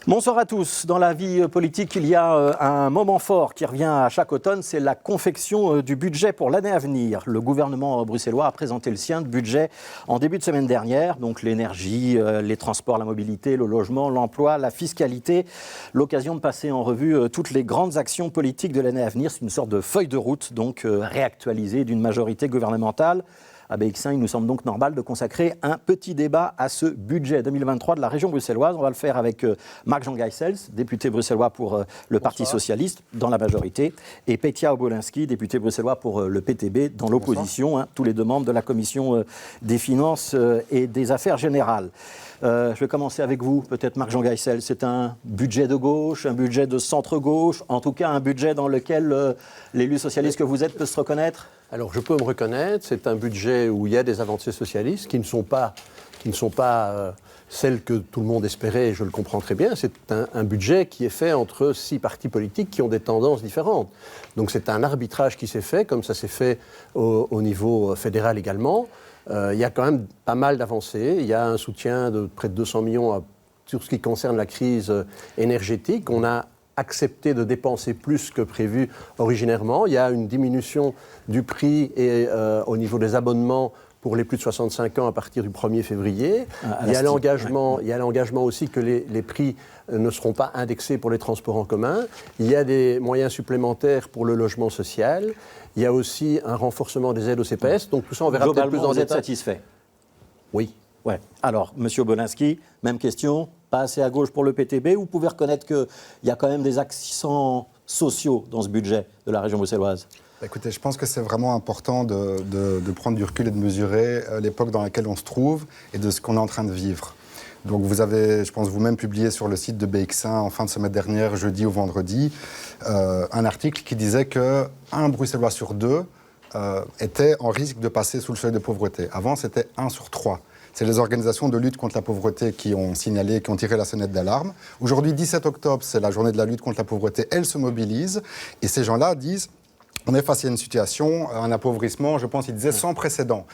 Bonsoir à tous. Dans la vie politique, il y a un moment fort qui revient à chaque automne, c'est la confection du budget pour l'année à venir. Le gouvernement bruxellois a présenté le sien de budget en début de semaine dernière. Donc l'énergie, les transports, la mobilité, le logement, l'emploi, la fiscalité. L'occasion de passer en revue toutes les grandes actions politiques de l'année à venir. C'est une sorte de feuille de route, donc réactualisée d'une majorité gouvernementale. À BX1, il nous semble donc normal de consacrer un petit débat à ce budget 2023 de la région bruxelloise. On va le faire avec Marc-Jean Gijsels, député bruxellois pour le Parti socialiste dans la majorité, et Petia Obolinski, député bruxellois pour le PTB dans l'opposition, tous les deux membres de la commission des finances et des affaires générales. Je vais commencer avec vous, peut-être Marc-Jean Gijsels. C'est un budget de gauche, un budget de centre-gauche, en tout cas un budget dans lequel l'élu socialiste que vous êtes peut se reconnaître? Alors je peux me reconnaître, c'est un budget où il y a des avancées socialistes qui ne sont pas celles que tout le monde espérait, et je le comprends très bien. C'est un budget qui est fait entre 6 partis politiques qui ont des tendances différentes. Donc c'est un arbitrage qui s'est fait, comme ça s'est fait au niveau fédéral également. Il y a quand même pas mal d'avancées. Il y a un soutien de près de 200 millions sur ce qui concerne la crise énergétique. On a accepté de dépenser plus que prévu originairement. Il y a une diminution du prix au niveau des abonnements pour les plus de 65 ans à partir du 1er février. Il y a l'engagement aussi que les prix ne seront pas indexés pour les transports en commun. Il y a des moyens supplémentaires pour le logement social. Il y a aussi un renforcement des aides au CPS. Donc tout ça, on verra peut-être plus en détail. Vous êtes satisfait? Oui. Ouais. Alors, M. Obolinski, même question, pas assez à gauche pour le PTB. Vous pouvez reconnaître qu'il y a quand même des accents sociaux dans ce budget de la région bruxelloise? Écoutez, je pense que c'est vraiment important de prendre du recul et de mesurer l'époque dans laquelle on se trouve et de ce qu'on est en train de vivre. Donc vous avez, je pense, vous-même publié sur le site de BX1 en fin de semaine dernière, jeudi ou vendredi, un article qui disait qu'un Bruxellois sur 2 était en risque de passer sous le seuil de pauvreté. Avant, c'était 1 sur 3. C'est les organisations de lutte contre la pauvreté qui ont signalé, qui ont tiré la sonnette d'alarme. Aujourd'hui, 17 octobre, c'est la journée de la lutte contre la pauvreté. Elles se mobilisent et ces gens-là disent... On est face à une situation, un appauvrissement, je pense, il disait, sans précédent.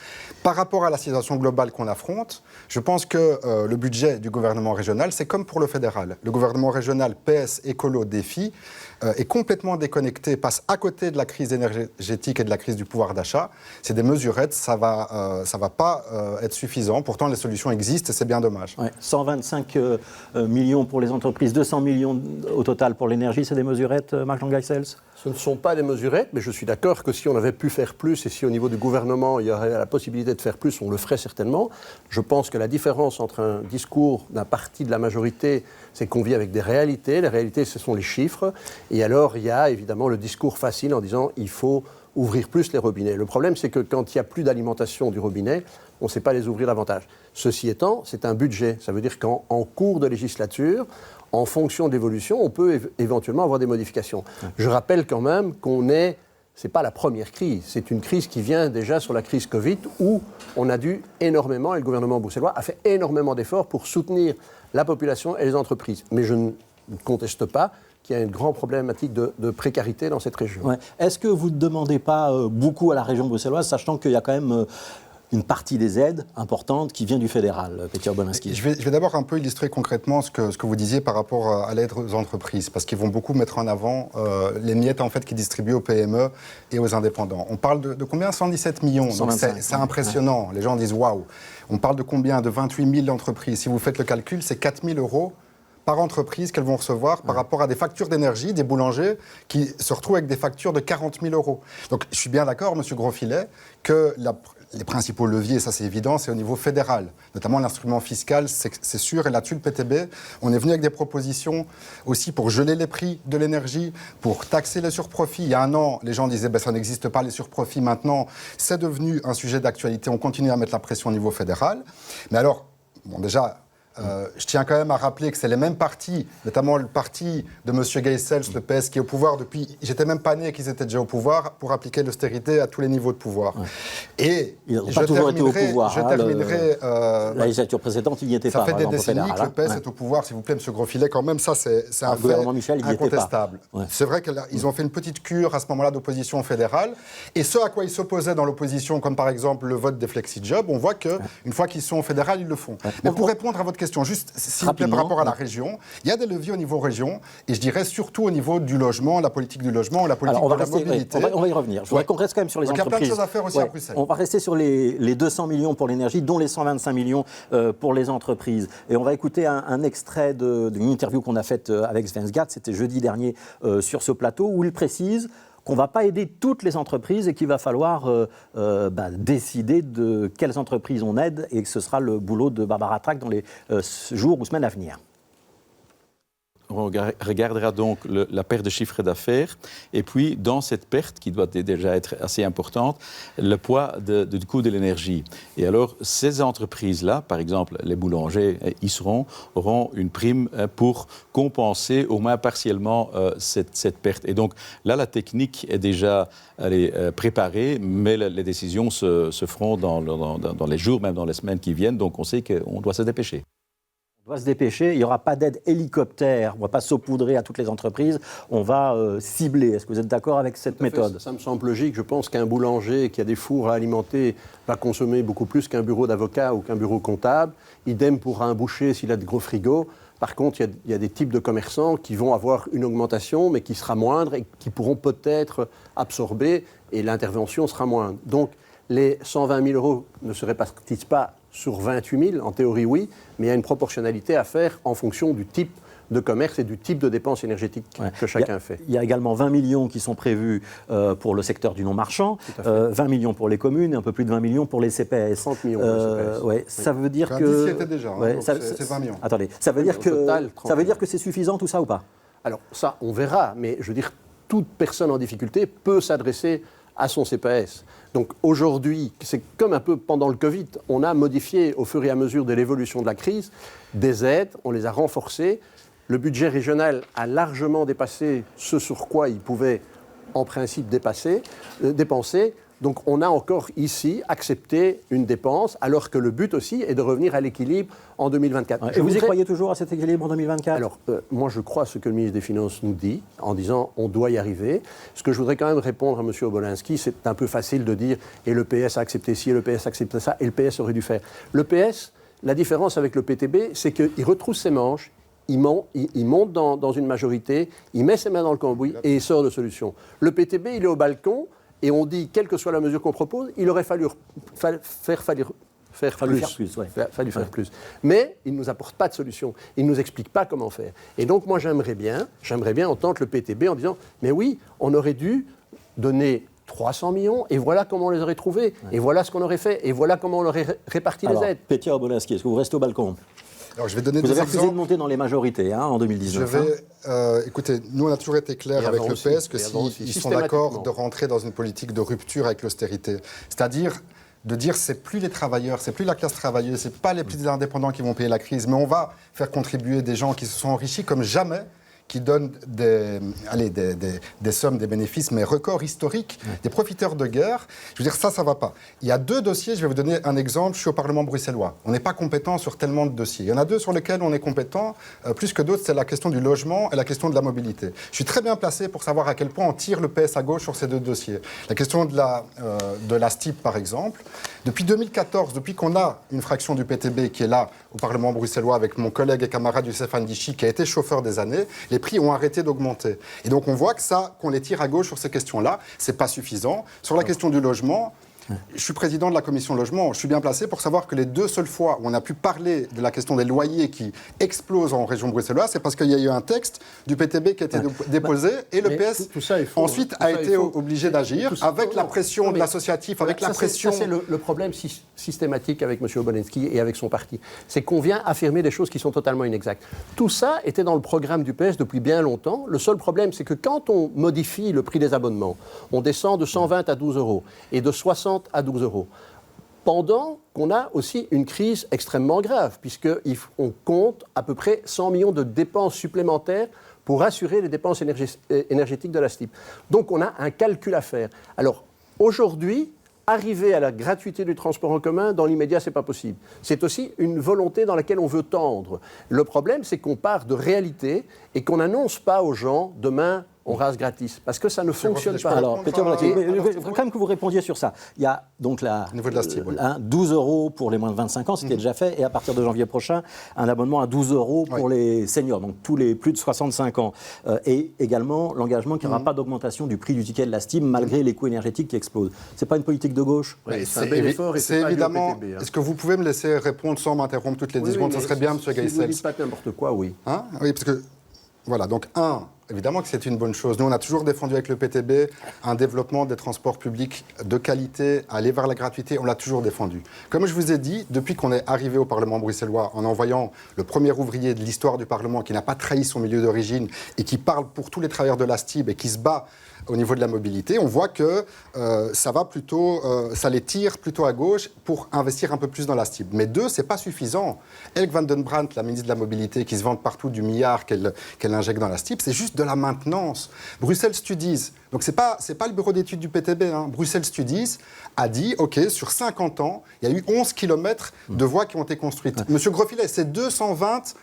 Par rapport à la situation globale qu'on affronte, je pense que le budget du gouvernement régional, c'est comme pour le fédéral. Le gouvernement régional PS, écolo, défi, est complètement déconnecté, passe à côté de la crise énergétique et de la crise du pouvoir d'achat. C'est des mesurettes, ça va pas être suffisant. Pourtant, les solutions existent et c'est bien dommage. Ouais, 125 millions pour les entreprises, 200 millions au total pour l'énergie, c'est des mesurettes, Marc-Jean Gijsels? Ce ne sont pas des mesurettes, mais je suis d'accord que si on avait pu faire plus et si au niveau du gouvernement il y aurait la possibilité de faire plus, on le ferait certainement. Je pense que la différence entre un discours d'un parti de la majorité, c'est qu'on vit avec des réalités. Les réalités, ce sont les chiffres. Et alors, il y a évidemment le discours facile en disant il faut ouvrir plus les robinets. Le problème, c'est que quand il n'y a plus d'alimentation du robinet, on ne sait pas les ouvrir davantage. Ceci étant, c'est un budget. Ça veut dire qu'en cours de législature, en fonction de l'évolution, on peut éventuellement avoir des modifications. Je rappelle quand même c'est pas la première crise, c'est une crise qui vient déjà sur la crise Covid où on a dû énormément, et le gouvernement bruxellois a fait énormément d'efforts pour soutenir la population et les entreprises. Mais je ne conteste pas qu'il y a une grande problématique de précarité dans cette région. Ouais. Est-ce que vous ne demandez pas beaucoup à la région bruxelloise, sachant qu'il y a quand même une partie des aides importantes qui vient du fédéral, Petia Obolinski? Je vais d'abord un peu illustrer concrètement ce que vous disiez par rapport à l'aide aux entreprises, parce qu'ils vont beaucoup mettre en avant les miettes en fait, qui distribuent aux PME et aux indépendants. On parle de combien? 117 millions. 125. C'est impressionnant. Les gens disent waouh. On parle de combien? De 28 000 entreprises. Si vous faites le calcul, c'est 4 000 euros par entreprise qu'elles vont recevoir par rapport à des factures d'énergie, des boulangers qui se retrouvent avec des factures de 40 000 euros. Donc je suis bien d'accord, M. Grosfilet, que les principaux leviers, ça c'est évident, c'est au niveau fédéral. Notamment l'instrument fiscal, c'est sûr. Et là-dessus, le PTB, on est venu avec des propositions aussi pour geler les prix de l'énergie, pour taxer les surprofits. Il y a un an, les gens disaient ça n'existe pas les surprofits. Maintenant, c'est devenu un sujet d'actualité. On continue à mettre la pression au niveau fédéral. Mais alors, bon déjà... je tiens quand même à rappeler que c'est les mêmes partis, notamment le parti de M. Gijsels, le PS, qui est au pouvoir depuis... J'étais même pas né qu'ils étaient déjà au pouvoir pour appliquer l'austérité à tous les niveaux de pouvoir. Ouais. Et ils n'ont pas toujours été au pouvoir. Je terminerai... la législature précédente, il n'y était pas. Ça fait des décennies que le PS est au pouvoir, s'il vous plaît, M. Grosfilet, quand même, ça c'est un fait Michel, incontestable. Ouais. C'est vrai qu'ils ont fait une petite cure à ce moment-là d'opposition fédérale, et ce à quoi ils s'opposaient dans l'opposition, comme par exemple le vote des flexi-jobs, on voit qu'une fois qu'ils sont au fédéral, ils le font. Mais pour répondre à votre question, question, juste s'il vous plaît, par rapport à la région. Il y a des leviers au niveau région, et je dirais surtout au niveau du logement, la politique du logement, la politique de la mobilité. On va y revenir. Je voudrais qu'on reste quand même sur les entreprises. Il y a plein de choses à faire aussi à Bruxelles. On va rester sur les 200 millions pour l'énergie, dont les 125 millions pour les entreprises. Et on va écouter un extrait d'une interview qu'on a faite avec Sven Sgat, c'était jeudi dernier sur ce plateau, où il précise qu'on ne va pas aider toutes les entreprises et qu'il va falloir décider de quelles entreprises on aide, et que ce sera le boulot de Barbara Track dans les jours ou semaines à venir. On regardera donc la perte de chiffre d'affaires et puis dans cette perte qui doit déjà être assez importante, le poids du coût de l'énergie. Et alors ces entreprises-là, par exemple les boulangers, auront une prime pour compenser au moins partiellement cette perte. Et donc là la technique est déjà préparée, mais les décisions se feront dans les jours, même dans les semaines qui viennent. Donc on sait qu'on doit se dépêcher. On doit se dépêcher, il n'y aura pas d'aide hélicoptère, on ne va pas saupoudrer à toutes les entreprises, on va cibler. Est-ce que vous êtes d'accord avec cette méthode ? Ça me semble logique. Je pense qu'un boulanger qui a des fours à alimenter va consommer beaucoup plus qu'un bureau d'avocat ou qu'un bureau comptable. Idem pour un boucher s'il a de gros frigos. Par contre, il y a des types de commerçants qui vont avoir une augmentation, mais qui sera moindre et qui pourront peut-être absorber, et l'intervention sera moindre. Donc, les 120 000 euros ne se répartissent pas sur 28 000, en théorie oui, mais il y a une proportionnalité à faire en fonction du type de commerce et du type de dépenses énergétiques que chacun fait. Il y a également 20 millions qui sont prévus pour le secteur du non-marchand, 20 millions pour les communes et un peu plus de 20 millions pour les CPS. 30 millions pour les CPS. Oui. Ça veut dire L'indice que... y était déjà, c'est 20 millions. Attendez, ça veut dire que c'est suffisant tout ça ou pas ? Alors ça, on verra, mais je veux dire, toute personne en difficulté peut s'adresser à son CPS. Donc aujourd'hui, c'est comme un peu pendant le Covid, on a modifié au fur et à mesure de l'évolution de la crise des aides, on les a renforcées. Le budget régional a largement dépassé ce sur quoi il pouvait en principe dépenser. Donc on a encore ici accepté une dépense, alors que le but aussi est de revenir à l'équilibre en 2024. Et vous y croyez toujours à cet équilibre en 2024 ? Alors, moi je crois à ce que le ministre des Finances nous dit, en disant on doit y arriver. Ce que je voudrais quand même répondre à M. Obolinski, c'est un peu facile de dire et le PS a accepté ci, et le PS a accepté ça, et le PS aurait dû faire. Le PS, la différence avec le PTB, c'est qu'il retrousse ses manches, il monte dans une majorité, il met ses mains dans le cambouis et il sort de solution. Le PTB, il est au balcon, et on dit, quelle que soit la mesure qu'on propose, il aurait fallu faire plus. Mais il ne nous apporte pas de solution. Il ne nous explique pas comment faire. Et donc, moi, j'aimerais bien entendre le PTB en disant, mais oui, on aurait dû donner 300 millions, et voilà comment on les aurait trouvés, et voilà ce qu'on aurait fait, et voilà comment on aurait réparti les aides. Pétia Obolinski, est-ce que vous restez au balcon ? Alors, je vais donner vous avez refusé exemples. de monter dans les majorités en 2019. Écoutez, nous on a toujours été clair avec le PS que s'ils sont d'accord de rentrer dans une politique de rupture avec l'austérité, c'est-à-dire de dire c'est plus les travailleurs, c'est plus la classe travailleuse, c'est pas les petits indépendants qui vont payer la crise, mais on va faire contribuer des gens qui se sont enrichis comme jamais, qui donnent des sommes, des bénéfices, mais records historiques, des profiteurs de guerre. Je veux dire, ça va pas. Il y a 2 dossiers, je vais vous donner un exemple, je suis au Parlement bruxellois. On n'est pas compétent sur tellement de dossiers. Il y en a 2 sur lesquels on est compétent, plus que d'autres, c'est la question du logement et la question de la mobilité. Je suis très bien placé pour savoir à quel point on tire le PS à gauche sur ces 2 dossiers. La question de la STIP, par exemple. Depuis 2014, depuis qu'on a une fraction du PTB qui est là, au Parlement bruxellois, avec mon collègue et camarade Youssef Ndichy, qui a été chauffeur des années, les prix ont arrêté d'augmenter. Et donc on voit qu'on les tire à gauche sur ces questions-là. C'est pas suffisant. Sur la question du logement, je suis président de la commission logement. Je suis bien placé pour savoir que les 2 seules fois où on a pu parler de la question des loyers qui explosent en région bruxelloise, c'est parce qu'il y a eu un texte du PTB qui a été déposé et le PS ensuite a été obligé d'agir avec la pression de l'associatif, avec la pression... Ça, c'est le problème systématique avec M. Obolinski et avec son parti. C'est qu'on vient affirmer des choses qui sont totalement inexactes. Tout ça était dans le programme du PS depuis bien longtemps. Le seul problème, c'est que quand on modifie le prix des abonnements, on descend de 120 à 12 euros et de 60 à 12 euros. Pendant qu'on a aussi une crise extrêmement grave, puisqu'on compte à peu près 100 millions de dépenses supplémentaires pour assurer les dépenses énergétiques de la STIP. Donc on a un calcul à faire. Alors aujourd'hui, arriver à la gratuité du transport en commun, dans l'immédiat, ce n'est pas possible. C'est aussi une volonté dans laquelle on veut tendre. Le problème, c'est qu'on part de réalité et qu'on n'annonce pas aux gens demain on rase gratis. Parce que ça ne fonctionne pas. Alors, Peter Blacky, quand même que vous répondiez sur ça. Il y a donc au niveau de la STIB, oui. 12 € pour les moins de 25 ans, c'était déjà fait, et à partir de janvier prochain, un abonnement à 12 € pour les seniors, donc tous les plus de 65 ans. Et également l'engagement qu'il n'y aura pas d'augmentation du prix du ticket de la STIB malgré les coûts énergétiques qui explosent. C'est pas une politique de gauche? C'est un bel effort et c'est pas évidemment. lié au PTB, hein. Est-ce que vous pouvez me laisser répondre sans m'interrompre toutes les 10 secondes? Ça serait bien, M. Geisels. Si vous ne dites pas n'importe quoi, oui. Hein? Oui, parce que, voilà, donc évidemment que c'est une bonne chose. Nous, on a toujours défendu avec le PTB un développement des transports publics de qualité, aller vers la gratuité, on l'a toujours défendu. Comme je vous ai dit, depuis qu'on est arrivé au Parlement bruxellois, en envoyant le premier ouvrier de l'histoire du Parlement qui n'a pas trahi son milieu d'origine et qui parle pour tous les travailleurs de la STIB et qui se bat au niveau de la mobilité, on voit que ça les tire plutôt à gauche pour investir un peu plus dans la STIB. Mais c'est pas suffisant. Elke van den Brandt, la ministre de la Mobilité, qui se vante partout du milliard qu'elle injecte dans la STIB, c'est juste de la maintenance. Bruxelles Studies, donc c'est pas le bureau d'études du PTB, hein. Bruxelles Studies a dit, OK, sur 50 ans, il y a eu 11 km de voies qui ont été construites. Monsieur Grosfilet, c'est 220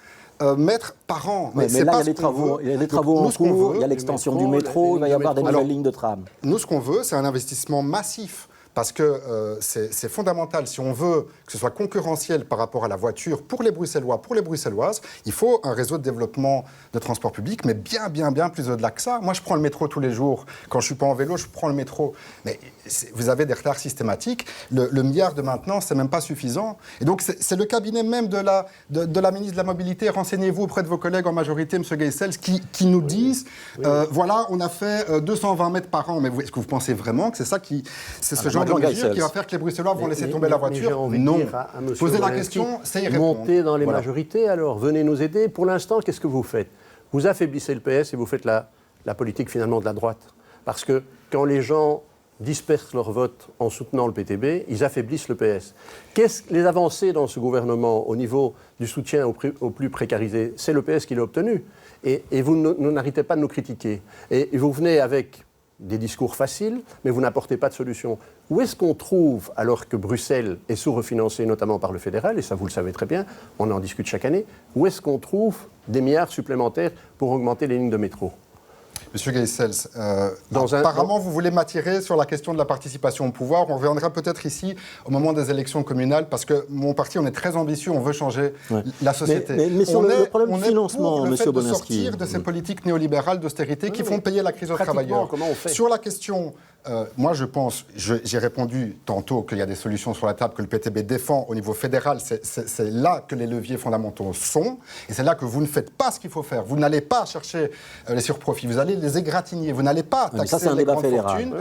mètres par an. Mais là, il y a des travaux, en cours, il y a l'extension du métro, il va y avoir des nouvelles lignes de tram. Nous, ce qu'on veut, c'est un investissement massif. Parce que c'est fondamental. Si on veut que ce soit concurrentiel par rapport à la voiture pour les Bruxellois, pour les Bruxelloises, il faut un réseau de développement de transport public, mais bien plus au-delà que ça. Moi, je prends le métro tous les jours. Quand je ne suis pas en vélo, je prends le métro. Mais vous avez des retards systématiques. Le milliard de maintenance, ce n'est même pas suffisant. Et donc, c'est le cabinet même de la ministre de la Mobilité. Renseignez-vous auprès de vos collègues en majorité, M. Geisels, qui nous disent, voilà, on a fait 220 mètres par an. Mais est-ce que vous pensez vraiment que c'est ça c'est ce genre de mesure qui va faire que les Bruxellois vont laisser tomber la voiture? Non. Posez la question, c'est y répondre. Montez dans les majorités, alors venez nous aider. Pour l'instant, qu'est-ce que vous faites? Vous affaiblissez le PS et vous faites la politique finalement de la droite. Parce que quand les gens dispersent leur vote en soutenant le PTB, ils affaiblissent le PS. Les avancées dans ce gouvernement au niveau du soutien aux plus précarisés, c'est le PS qui l'a obtenu. Et vous n'arrêtez pas de nous critiquer. Et vous venez avec des discours faciles, mais vous n'apportez pas de solution. Où est-ce qu'on trouve, alors que Bruxelles est sous-refinancée notamment par le fédéral, et ça vous le savez très bien, on en discute chaque année, où est-ce qu'on trouve des milliards supplémentaires pour augmenter les lignes de métro? Monsieur Geisels, apparemment, vous voulez m'attirer sur la question de la participation au pouvoir. On reviendra peut-être ici au moment des élections communales, parce que mon parti, on est très ambitieux, on veut changer la société. Mais sur le problème du financement, pour le monsieur fait de Boninski, sortir de ces politiques néolibérales d'austérité qui font payer la crise aux travailleurs. Comment on fait? Sur la question, moi je pense, j'ai répondu tantôt qu'il y a des solutions sur la table que le PTB défend au niveau fédéral. C'est là que les leviers fondamentaux sont, et c'est là que vous ne faites pas ce qu'il faut faire. Vous n'allez pas chercher les surprofits, vous allez les égratigner. Vous n'allez pas taxer les grandes fortunes.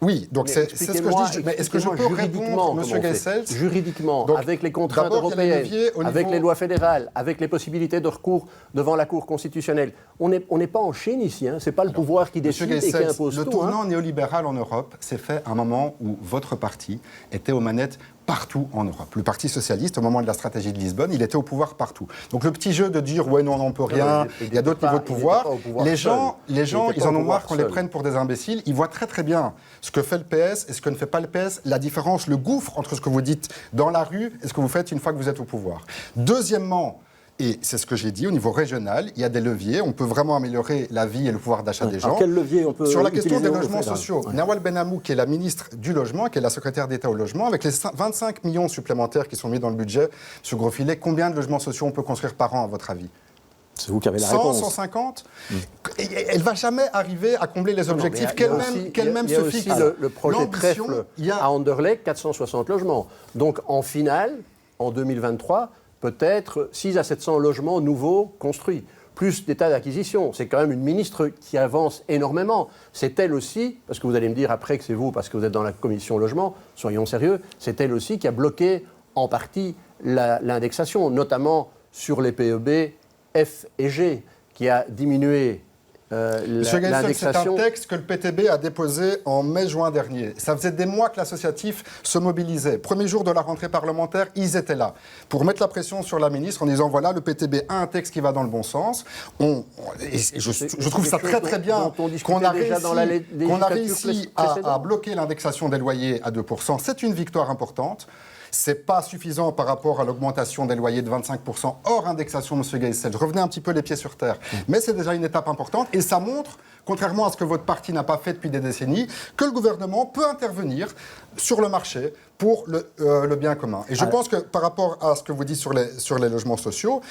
Oui, donc c'est ce que je dis. Mais est-ce que je peux répondre, M. Geisels? Juridiquement, donc, avec les contraintes européennes, avec les lois fédérales, avec les possibilités de recours devant la Cour constitutionnelle. On n'est pas en Chine ici. Hein. Ce n'est pas le pouvoir qui décide et qui impose tout. Le tournant néolibéral en Europe s'est fait à un moment où votre parti était aux manettes partout en Europe. Le Parti socialiste, au moment de la stratégie de Lisbonne, il était au pouvoir partout. Donc le petit jeu de dire « ouais, non, on n'en peut rien, il y a d'autres niveaux de pouvoir », les gens, ils en ont marre qu'on les prenne pour des imbéciles. Ils voient très très bien ce que fait le PS et ce que ne fait pas le PS, la différence, le gouffre entre ce que vous dites dans la rue et ce que vous faites une fois que vous êtes au pouvoir. Deuxièmement, et c'est ce que j'ai dit, au niveau régional, il y a des leviers. On peut vraiment améliorer la vie et le pouvoir d'achat des gens. Quel levier on peut Sur la question des logements sociaux, Nawal Benamou, qui est la ministre du Logement, qui est la secrétaire d'État au Logement, avec les 25 millions supplémentaires qui sont mis dans le budget, M. Grosfilet, combien de logements sociaux on peut construire par an, à votre avis? C'est vous qui avez la 100, réponse. 150 Elle ne va jamais arriver à combler les objectifs qu'elle-même se fixe. Il y a aussi le projet Trèfle à Anderlecht, 460 logements. Donc en finale, en 2023, peut-être 600 à 700 logements nouveaux construits, plus des tas d'acquisitions. C'est quand même une ministre qui avance énormément. C'est elle aussi, parce que vous allez me dire après que c'est vous, parce que vous êtes dans la commission logement, soyons sérieux, c'est elle aussi qui a bloqué en partie l'indexation, notamment sur les PEB F et G, qui a diminué l'indexation. C'est un texte que le PTB a déposé en mai-juin dernier. Ça faisait des mois que l'associatif se mobilisait. Premier jour de la rentrée parlementaire, ils étaient là pour mettre la pression sur la ministre en disant voilà, le PTB a un texte qui va dans le bon sens. Je trouve ça très très bien qu'on a réussi à bloquer l'indexation des loyers à 2%. C'est une victoire importante. c'est pas suffisant par rapport à l'augmentation des loyers de 25% hors indexation, M. Geisel. Revenez un petit peu les pieds sur terre. Mais c'est déjà une étape importante et ça montre, contrairement à ce que votre parti n'a pas fait depuis des décennies, que le gouvernement peut intervenir sur le marché pour le bien commun. Et je pense que par rapport à ce que vous dites sur les logements sociaux,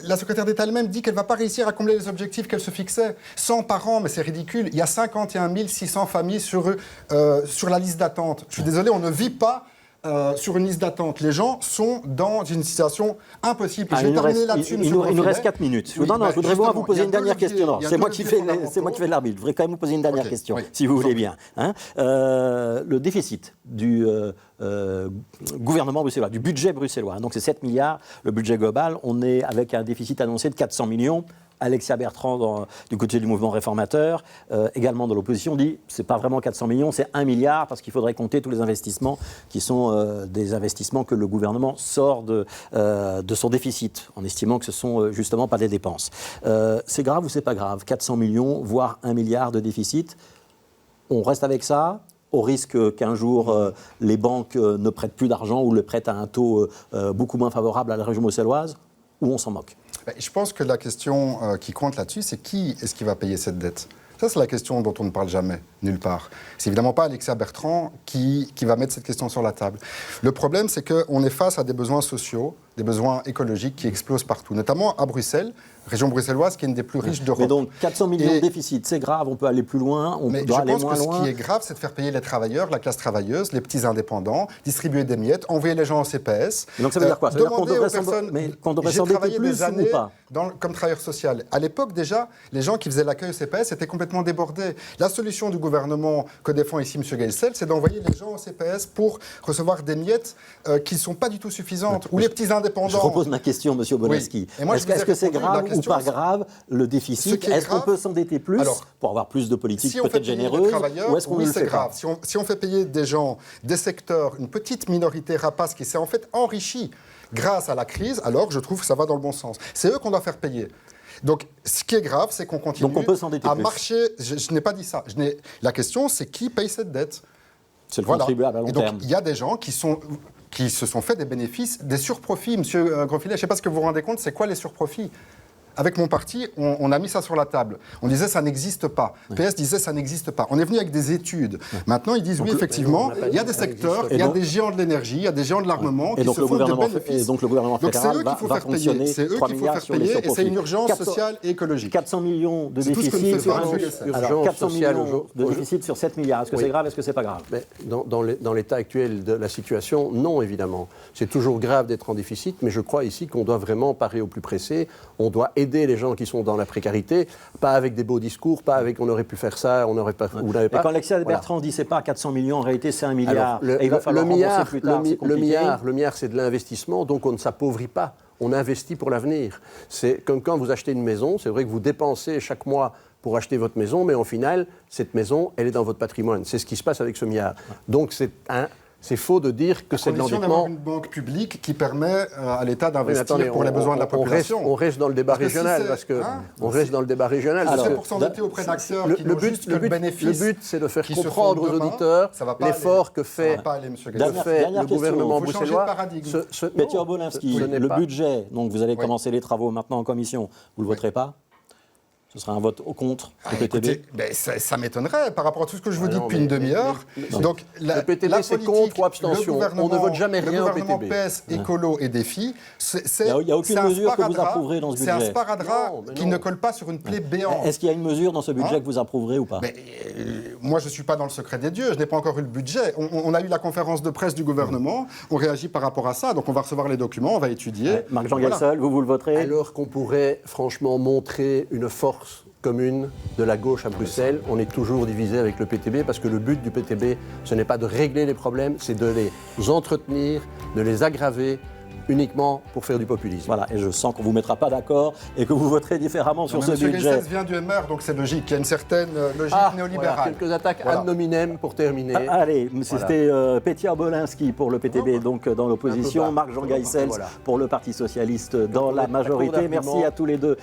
la secrétaire d'État elle-même dit qu'elle ne va pas réussir à combler les objectifs qu'elle se fixait. 100 par an, mais c'est ridicule. Il y a 51 600 familles sur la liste d'attente. Je suis désolé, on ne vit pas sur une liste d'attente. Les gens sont dans une situation impossible. Et je vais terminer là-dessus, il nous reste 4 minutes. Je voudrais vous poser une dernière question. C'est moi qui fais l'arbitre. Je voudrais quand même vous poser une dernière question, si vous voulez bien. Le déficit du gouvernement bruxellois, du budget bruxellois. Donc c'est 7 milliards, le budget global. On est avec un déficit annoncé de 400 millions. Alexia Bertrand, du côté du mouvement réformateur, également de l'opposition, dit c'est pas vraiment 400 millions, c'est 1 milliard, parce qu'il faudrait compter tous les investissements qui sont des investissements que le gouvernement sort de son déficit, en estimant que ce sont justement pas des dépenses. C'est grave ou c'est pas grave? 400 millions, voire 1 milliard de déficit. On reste avec ça, au risque qu'un jour les banques ne prêtent plus d'argent ou le prêtent à un taux beaucoup moins favorable à la région bruxelloise, ou on s'en moque? Je pense que la question qui compte là-dessus, c'est qui est-ce qui va payer cette dette? Ça, c'est la question dont on ne parle jamais, nulle part. C'est évidemment pas Alexia Bertrand qui va mettre cette question sur la table. Le problème, c'est qu'on est face à des besoins sociaux, des besoins écologiques qui explosent partout, notamment à Bruxelles, région bruxelloise qui est une des plus riches d'Europe. Mais donc 400 millions de déficit, c'est grave, on peut aller plus loin, on doit aller moins loin. Mais je pense que ce qui est grave, c'est de faire payer les travailleurs, la classe travailleuse, les petits indépendants, distribuer des miettes, envoyer les gens au CPS. Et donc ça veut dire quoi? Ça veut dire qu'on devrait s'endetter plus ou pas? Comme travailleur social. À l'époque, déjà, les gens qui faisaient l'accueil au CPS étaient complètement débordés. La solution du gouvernement que défend ici M. Geisel, c'est d'envoyer les gens au CPS pour recevoir des miettes qui ne sont pas du tout suffisantes. Ou les petits indépendants. Je repose ma question, M. Boleski. Oui. Est-ce que c'est grave ou pas grave, le déficit? Est-ce qu'on peut s'endetter plus pour avoir plus de politiques peut-être généreuses? Ou est-ce qu'on ne le fait pas? Si on fait payer des gens, des secteurs, une petite minorité rapace qui s'est en fait enrichie grâce à la crise, alors je trouve que ça va dans le bon sens. C'est eux qu'on doit faire payer. Donc, ce qui est grave, c'est qu'on continue à marcher. Je n'ai pas dit ça. La question, c'est qui paye cette dette? C'est le contribuable à long terme. Il y a des gens qui se sont fait des bénéfices, des surprofits. Monsieur Grosfilet, je ne sais pas ce que vous vous rendez compte, c'est quoi les surprofits? Avec mon parti, on a mis ça sur la table. On disait ça n'existe pas. PS disait ça n'existe pas. On est venu avec des études. Maintenant, ils disent oui, effectivement, il y a des secteurs, il y a des géants de l'énergie, il y a des géants de l'armement qui se font des bénéfices. Et donc le gouvernement fédéral va fonctionner. C'est eux qu'il faut faire payer et c'est une urgence sociale et écologique. 400 millions de déficit sur 7 milliards. Est-ce que c'est grave? Est-ce que c'est pas grave? Dans l'état actuel de la situation, non, évidemment. C'est toujours grave d'être en déficit, mais je crois ici qu'on doit vraiment parer au plus pressé. On doit aider les gens qui sont dans la précarité, pas avec des beaux discours, pas avec on aurait pu faire ça, on n'aurait pas. Vous n'avez pas. Et quand Alexia Bertrand dit c'est pas 400 millions, en réalité c'est 1 milliard. Alors, il va falloir rembourser plus tard. Le milliard, c'est de l'investissement, donc on ne s'appauvrit pas. On investit pour l'avenir. C'est comme quand vous achetez une maison, c'est vrai que vous dépensez chaque mois pour acheter votre maison, mais en final, cette maison, elle est dans votre patrimoine. C'est ce qui se passe avec ce milliard. Donc c'est faux de dire que c'est de l'endettement. Une banque publique qui permet à l'État d'investir pour les besoins de la population. On reste dans le débat régional on reste dans le débat régional. C'est pour s'endetter auprès d'acteurs qui n'ont juste que le bénéfice. Le but, c'est de faire comprendre aux auditeurs l'effort que fait le gouvernement bruxellois. Pétir Bolinski, le budget, donc vous allez commencer les travaux maintenant en commission, vous ne le voterez pas? Ce sera un vote au contre du PTB? Ça m'étonnerait par rapport à tout ce que je vous dis depuis une demi-heure. Donc, le PTB, c'est contre ou abstention. On ne vote jamais rien au PTB. Le gouvernement PES, écolo et défi, il n'y a aucune mesure que vous approuverez dans ce budget. C'est un sparadrap qui ne colle pas sur une plaie béante. Est-ce qu'il y a une mesure dans ce budget que vous approuverez ou pas? Moi, je ne suis pas dans le secret des dieux. Je n'ai pas encore eu le budget. On a eu la conférence de presse du gouvernement. On réagit par rapport à ça. Donc, on va recevoir les documents, on va étudier. Marc-Jean Geisel, vous le voterez? Alors qu'on pourrait franchement montrer une force commune de la gauche à Bruxelles, on est toujours divisé avec le PTB parce que le but du PTB, ce n'est pas de régler les problèmes, c'est de les entretenir, de les aggraver uniquement pour faire du populisme. Voilà, et je sens qu'on ne vous mettra pas d'accord et que vous voterez différemment sur ce budget. M. Geisel vient du MR, donc c'est logique. Il y a une certaine logique néolibérale. Voilà, quelques attaques ad nominem pour terminer. Allez, c'était Pétir Bolinski pour le PTB, donc dans l'opposition, Marc-Jean Geisel pour le Parti Socialiste dans la majorité. Merci à tous les deux